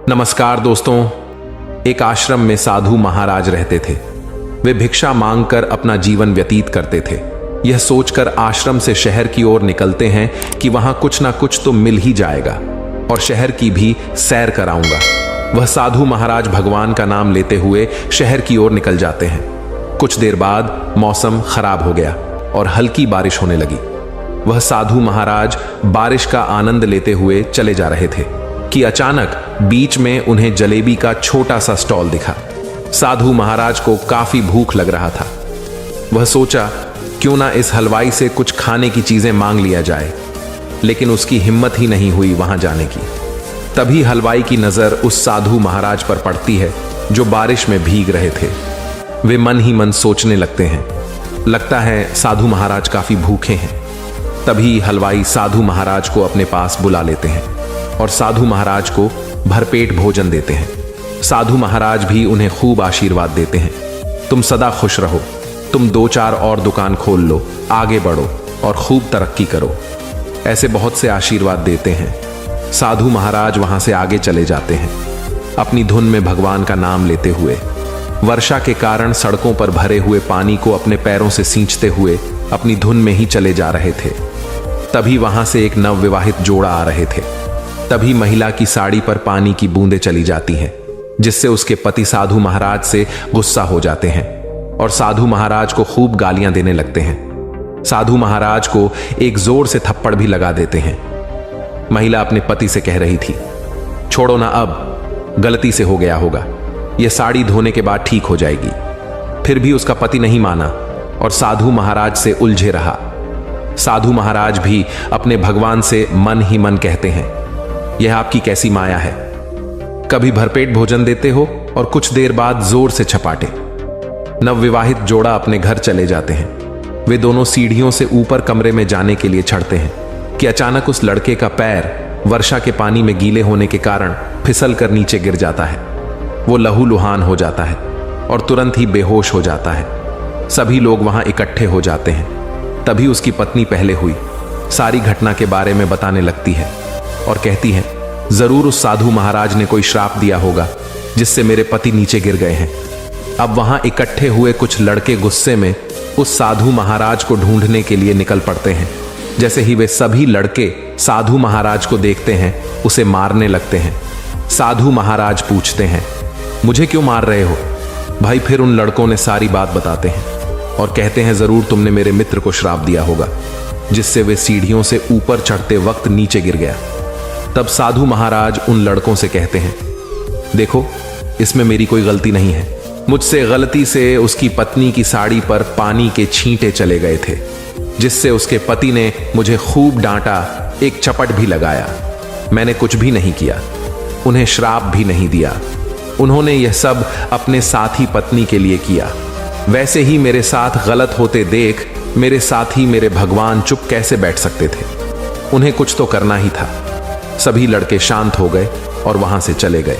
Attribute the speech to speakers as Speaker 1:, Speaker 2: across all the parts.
Speaker 1: नमस्कार दोस्तों। एक आश्रम में साधु महाराज रहते थे। वे भिक्षा मांगकर अपना जीवन व्यतीत करते थे। यह सोचकर आश्रम से शहर की ओर निकलते हैं कि वहां कुछ ना कुछ तो मिल ही जाएगा और शहर की भी सैर कराऊंगा। वह साधु महाराज भगवान का नाम लेते हुए शहर की ओर निकल जाते हैं। कुछ देर बाद मौसम खराब हो गया और हल्की बारिश होने लगी। वह साधु महाराज बारिश का आनंद लेते हुए चले जा रहे थे कि अचानक बीच में उन्हें जलेबी का छोटा सा स्टॉल दिखा। साधु महाराज को काफी भूख लग रहा था। वह सोचा क्यों ना इस हलवाई से कुछ खाने की चीजें मांग लिया जाए, लेकिन उसकी हिम्मत ही नहीं हुई वहां जाने की। तभी हलवाई की नजर उस साधु महाराज पर पड़ती है जो बारिश में भीग रहे थे। वे मन ही मन सोचने लगते हैं, लगता है साधु महाराज काफी भूखे हैं। तभी हलवाई साधु महाराज को अपने पास बुला लेते हैं और साधु महाराज को भरपेट भोजन देते हैं। साधु महाराज भी उन्हें खूब आशीर्वाद देते हैं, तुम सदा खुश रहो, तुम 2-4 और दुकान खोल लो, आगे बढ़ो और खूब तरक्की करो। ऐसे बहुत से आशीर्वाद देते हैं। साधु महाराज वहां से आगे चले जाते हैं, अपनी धुन में भगवान का नाम लेते हुए। वर्षा के कारण सड़कों पर भरे हुए पानी को अपने पैरों से सींचते हुए अपनी धुन में ही चले जा रहे थे। तभी वहां से एक नवविवाहित जोड़ा आ रहे थे। तभी महिला की साड़ी पर पानी की बूंदें चली जाती हैं, जिससे उसके पति साधु महाराज से गुस्सा हो जाते हैं और साधु महाराज को खूब गालियां देने लगते हैं। साधु महाराज को एक जोर से थप्पड़ भी लगा देते हैं। महिला अपने पति से कह रही थी, छोड़ो ना, अब गलती से हो गया होगा, यह साड़ी धोने के बाद ठीक हो जाएगी। फिर भी उसका पति नहीं माना और साधु महाराज से उलझे रहा। साधु महाराज भी अपने भगवान से मन ही मन कहते हैं, यह आपकी कैसी माया है, कभी भरपेट भोजन देते हो और कुछ देर बाद जोर से छपाटे। नवविवाहित जोड़ा अपने घर चले जाते हैं। वे दोनों सीढ़ियों से ऊपर कमरे में जाने के लिए चढ़ते हैं कि अचानक उस लड़के का पैर वर्षा के पानी में गीले होने के कारण फिसल कर नीचे गिर जाता है। वो लहूलुहान हो जाता है और तुरंत ही बेहोश हो जाता है। सभी लोग वहां इकट्ठे हो जाते हैं। तभी उसकी पत्नी पहले हुई सारी घटना के बारे में बताने लगती है और कहती है, जरूर उस साधु महाराज ने कोई श्राप दिया होगा जिससे मेरे पति नीचे गिर गए हैं। अब वहां इकट्ठे हुए कुछ लड़के गुस्से में उस साधु महाराज को ढूंढने के लिए निकल पड़ते हैं। जैसे ही वे सभी लड़के साधु महाराज को देखते हैं, उसे मारने लगते हैं। साधु महाराज पूछते हैं, मुझे क्यों मार रहे हो भाई? फिर उन लड़कों ने सारी बात बताते हैं और कहते हैं, जरूर तुमने मेरे मित्र को श्राप दिया होगा जिससे वे सीढ़ियों से ऊपर चढ़ते वक्त नीचे गिर गया। तब साधु महाराज उन लड़कों से कहते हैं, देखो, इसमें मेरी कोई गलती नहीं है। मुझसे गलती से उसकी पत्नी की साड़ी पर पानी के छींटे चले गए थे, जिससे उसके पति ने मुझे खूब डांटा, एक चपट भी लगाया। मैंने कुछ भी नहीं किया, उन्हें श्राप भी नहीं दिया। उन्होंने यह सब अपने साथी पत्नी के लिए किया। वैसे ही मेरे साथ गलत होते देख मेरे साथी मेरे भगवान चुप कैसे बैठ सकते थे? उन्हें कुछ तो करना ही था। सभी लड़के शांत हो गए और वहां से चले गए।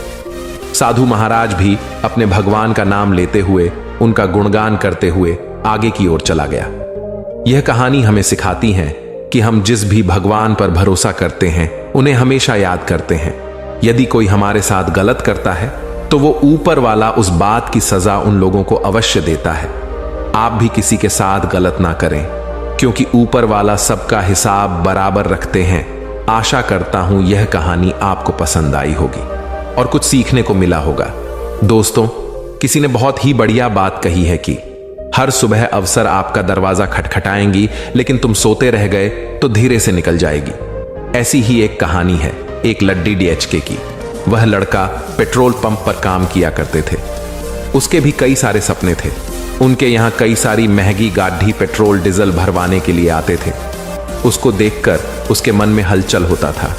Speaker 1: साधु महाराज भी अपने भगवान का नाम लेते हुए, उनका गुणगान करते हुए आगे की ओर चला गया। यह कहानी हमें सिखाती है कि हम जिस भी भगवान पर भरोसा करते हैं, उन्हें हमेशा याद करते हैं। यदि कोई हमारे साथ गलत करता है तो वो ऊपर वाला उस बात की सजा उन लोगों को अवश्य देता है। आप भी किसी के साथ गलत ना करें, क्योंकि ऊपर वाला सबका हिसाब बराबर रखते हैं। आशा करता हूं यह कहानी आपको पसंद आई होगी और कुछ सीखने को मिला होगा। दोस्तों, किसी ने बहुत ही बढ़िया बात कही है कि हर सुबह अवसर आपका दरवाजा खटखटाएंगी, लेकिन तुम सोते रह गए तो धीरे से निकल जाएगी। ऐसी ही एक कहानी है एक लड्डी DHK की। वह लड़का पेट्रोल पंप पर काम किया करते थे। उसके भी कई सारे सपने थे। उनके यहाँ कई सारी महंगी गाढ़ी पेट्रोल डीजल भरवाने के लिए आते थे। उसको देखकर उसके मन में हलचल होता था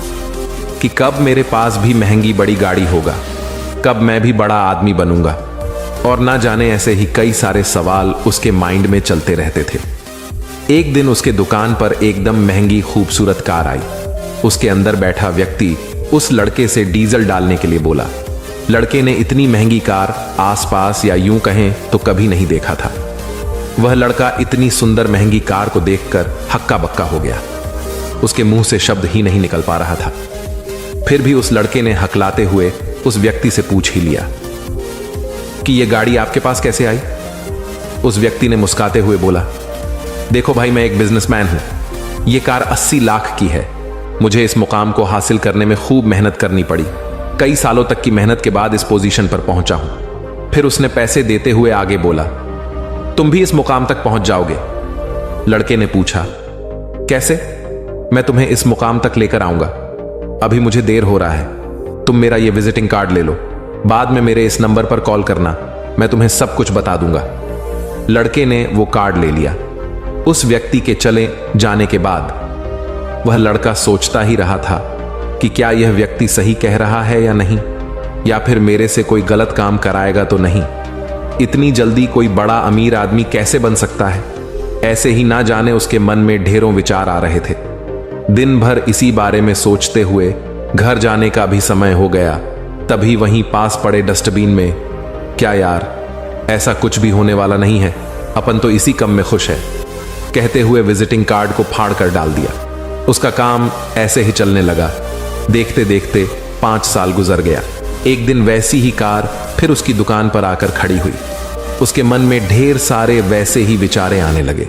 Speaker 1: कि कब मेरे पास भी महंगी बड़ी गाड़ी होगा, कब मैं भी बड़ा आदमी बनूंगा। और ना जाने ऐसे ही कई सारे सवाल उसके माइंड में चलते रहते थे। एक दिन उसके दुकान पर एकदम महंगी खूबसूरत कार आई। उसके अंदर बैठा व्यक्ति उस लड़के से डीजल डालने के लिए बोला। लड़के ने इतनी महंगी कार आसपास या यूं कहें तो कभी नहीं देखा था। वह लड़का इतनी सुंदर महंगी कार को देखकर हक्का बक्का हो गया। उसके मुंह से शब्द ही नहीं निकल पा रहा था। फिर भी उस लड़के ने हकलाते हुए उस व्यक्ति से पूछ ही लिया कि यह गाड़ी आपके पास कैसे आई। उस व्यक्ति ने मुस्कुराते हुए बोला, देखो भाई, मैं एक बिजनेसमैन हूं, यह कार 80 लाख की है। मुझे इस मुकाम को हासिल करने में खूब मेहनत करनी पड़ी। कई सालों तक की मेहनत के बाद इस पोजीशन पर पहुंचा हूं। फिर उसने पैसे देते हुए आगे बोला, तुम भी इस मुकाम तक पहुंच जाओगे। लड़के ने पूछा, कैसे? मैं तुम्हें इस मुकाम तक लेकर आऊंगा। अभी मुझे देर हो रहा है, तुम मेरा ये विजिटिंग कार्ड ले लो। बाद में मेरे इस नंबर पर कॉल करना, मैं तुम्हें सब कुछ बता दूंगा। लड़के ने वो कार्ड ले लिया। उस व्यक्ति के चले जाने के बाद वह लड़का सोचता ही रहा था कि क्या यह व्यक्ति सही कह रहा है या नहीं, या फिर मेरे से कोई गलत काम कराएगा तो नहीं। इतनी जल्दी कोई बड़ा अमीर आदमी कैसे बन सकता है? ऐसे ही ना जाने उसके मन में ढेरों विचार आ रहे थे। दिन भर इसी बारे में सोचते हुए घर जाने का भी समय हो गया। तभी वहीं पास पड़े डस्टबिन में, क्या यार, ऐसा कुछ भी होने वाला नहीं है, अपन तो इसी कम में खुश है, कहते हुए विजिटिंग कार्ड को फाड़ कर डाल दिया। उसका काम ऐसे ही चलने लगा। देखते देखते 5 साल गुजर गया। एक दिन वैसी ही कार फिर उसकी दुकान पर आकर खड़ी हुई। उसके मन में ढेर सारे वैसे ही विचारे आने लगे।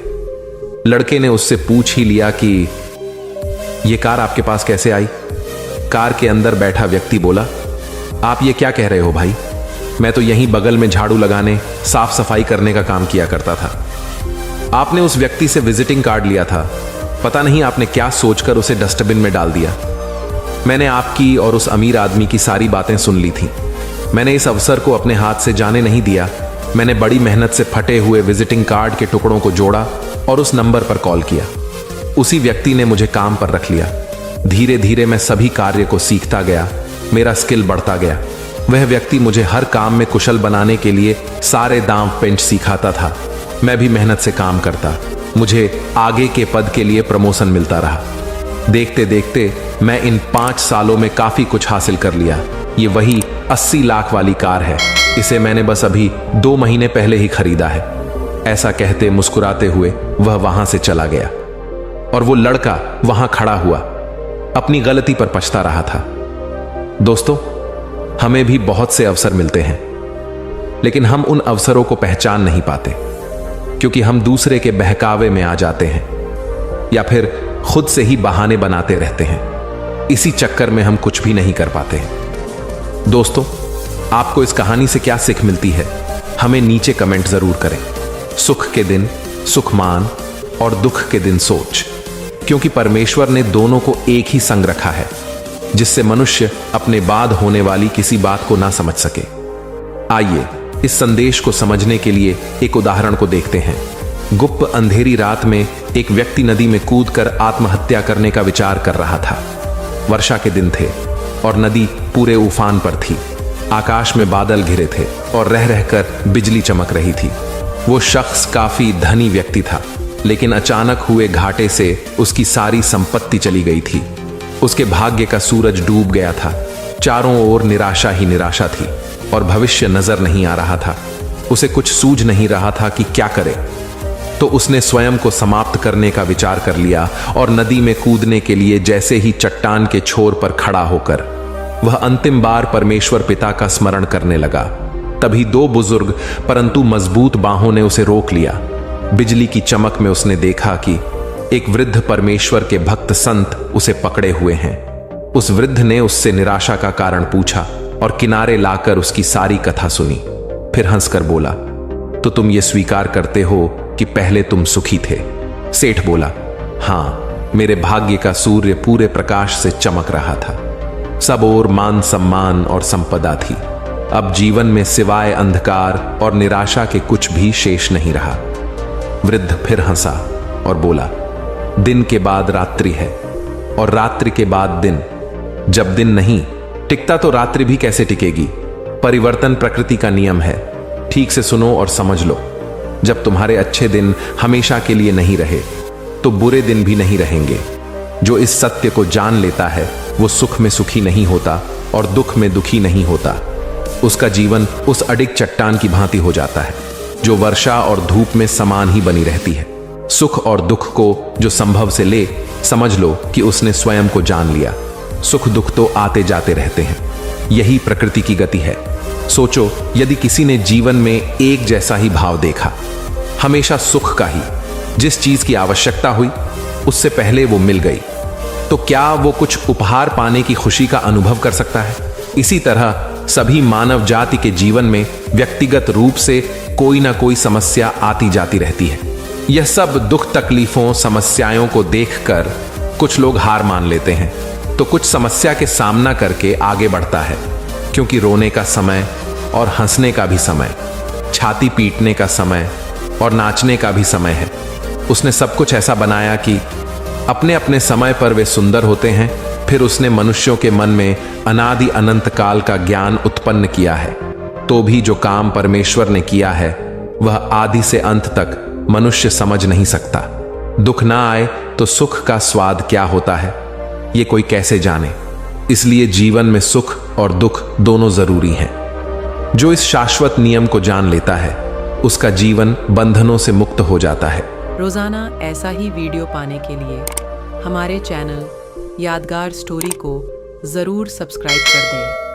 Speaker 1: लड़के ने उससे पूछ ही लिया कि यह कार आपके पास कैसे आई। कार के अंदर बैठा व्यक्ति बोला, आप ये क्या कह रहे हो भाई? मैं तो यहीं बगल में झाड़ू लगाने, साफ सफाई करने का काम किया करता था। आपने उस व्यक्ति से विजिटिंग कार्ड लिया था, पता नहीं आपने क्या सोचकर उसे डस्टबिन में डाल दिया। मैंने आपकी और उस अमीर आदमी की सारी बातें सुन ली थी। मैंने इस अवसर को अपने हाथ से जाने नहीं दिया। मैंने बड़ी मेहनत से फटे हुए विजिटिंग कार्ड के टुकड़ों को जोड़ा और उस नंबर पर कॉल किया। उसी व्यक्ति ने मुझे काम पर रख लिया। धीरे धीरे मैं सभी कार्य को सीखता गया, मेरा स्किल बढ़ता गया। वह व्यक्ति मुझे हर काम में कुशल बनाने के लिए सारे दांव पेंच सिखाता था। मैं भी मेहनत से काम करता, मुझे आगे के पद के लिए प्रमोशन मिलता रहा। देखते देखते मैं इन 5 सालों में काफी कुछ हासिल कर लिया। ये वही 80 लाख वाली कार है, इसे मैंने बस अभी 2 महीने पहले ही खरीदा है। ऐसा कहते मुस्कुराते हुए वह वहां से चला गया और वो लड़का वहां खड़ा हुआ, अपनी गलती पर पछता रहा था। दोस्तों, हमें भी बहुत से अवसर मिलते हैं, लेकिन हम उन अवसरों को पहचान नहीं पाते, क्योंकि हम दूसरे के बहकावे में आ जाते हैं या फिर खुद से ही बहाने बनाते रहते हैं। इसी चक्कर में हम कुछ भी नहीं कर पाते हैं। दोस्तों, आपको इस कहानी से क्या सीख मिलती है, हमें नीचे कमेंट जरूर करें। सुख के दिन सुख मान और दुख के दिन सोच, क्योंकि परमेश्वर ने दोनों को एक ही संग रखा है, जिससे मनुष्य अपने बाद होने वाली किसी बात को ना समझ सके। आइए इस संदेश को समझने के लिए एक उदाहरण को देखते हैं। गुप्त अंधेरी रात में एक व्यक्ति नदी में कूदकर आत्महत्या करने का विचार कर रहा था। वर्षा के दिन थे और नदी पूरे उफान पर थी। आकाश में बादल घिरे थे और रह रहकर बिजली चमक रही थी। वो शख्स काफी धनी व्यक्ति था, लेकिन अचानक हुए घाटे से उसकी सारी संपत्ति चली गई थी। उसके भाग्य का सूरज डूब गया था। चारों ओर निराशा ही निराशा थी और भविष्य नजर नहीं आ रहा था। उसे कुछ सूझ नहीं रहा था कि क्या करे। तो उसने स्वयं को समाप्त करने का विचार कर लिया और नदी में कूदने के लिए जैसे ही चट्टान के छोर पर खड़ा होकर वह अंतिम बार परमेश्वर पिता का स्मरण करने लगा, तभी 2 बुजुर्ग परंतु मजबूत बाहों ने उसे रोक लिया। बिजली की चमक में उसने देखा कि एक वृद्ध परमेश्वर के भक्त संत उसे पकड़े हुए हैं। उस वृद्ध ने उससे निराशा का कारण पूछा और किनारे लाकर उसकी सारी कथा सुनी। फिर हंसकर बोला, तो तुम ये स्वीकार करते हो कि पहले तुम सुखी थे? सेठ बोला, हां, मेरे भाग्य का सूर्य पूरे प्रकाश से चमक रहा था। सब ओर मान सम्मान और संपदा थी। अब जीवन में सिवाय अंधकार और निराशा के कुछ भी शेष नहीं रहा। वृद्ध फिर हंसा और बोला, दिन के बाद रात्रि है और रात्रि के बाद दिन। जब दिन नहीं टिकता तो रात्रि भी कैसे टिकेगी? परिवर्तन प्रकृति का नियम है। ठीक से सुनो और समझ लो। जब तुम्हारे अच्छे दिन हमेशा के लिए नहीं रहे, तो बुरे दिन भी नहीं रहेंगे। जो इस सत्य को जान लेता है, वो सुख में सुखी नहीं होता और दुख में दुखी नहीं होता। उसका जीवन उस अडिग चट्टान की भांति हो जाता है, जो वर्षा और धूप में समान ही बनी रहती है। सुख और दुख को जो संभव से ले, समझ लो कि उसने स्वयं को जान लिया। सुख दुख तो आते जाते रहते हैं, यही प्रकृति की गति है। सोचो, यदि किसी ने जीवन में एक जैसा ही भाव देखा, हमेशा सुख का ही, जिस चीज की आवश्यकता हुई उससे पहले वो मिल गई, तो क्या वो कुछ उपहार पाने की खुशी का अनुभव कर सकता है? इसी तरह सभी मानव जाति के जीवन में व्यक्तिगत रूप से कोई ना कोई समस्या आती जाती रहती है। यह सब दुख तकलीफों समस्याओं को देखकर कुछ लोग हार मान लेते हैं, तो कुछ समस्या के सामना करके आगे बढ़ता है, क्योंकि रोने का समय और हंसने का भी समय, छाती पीटने का समय और नाचने का भी समय है। उसने सब कुछ ऐसा बनाया कि अपने अपने समय पर वे सुंदर होते हैं। फिर उसने मनुष्यों के मन में अनादि अनंत काल का ज्ञान उत्पन्न किया है, तो भी जो काम परमेश्वर ने किया है वह आदि से अंत तक मनुष्य समझ नहीं सकता। दुख ना आए तो सुख का स्वाद क्या होता है, ये कोई कैसे जाने। इसलिए जीवन में सुख और दुख दोनों जरूरी हैं। जो इस शाश्वत नियम को जान लेता है उसका जीवन बंधनों से मुक्त हो जाता है।
Speaker 2: रोजाना ऐसा ही वीडियो पाने के लिए हमारे चैनल यादगार स्टोरी को ज़रूर सब्सक्राइब कर दें।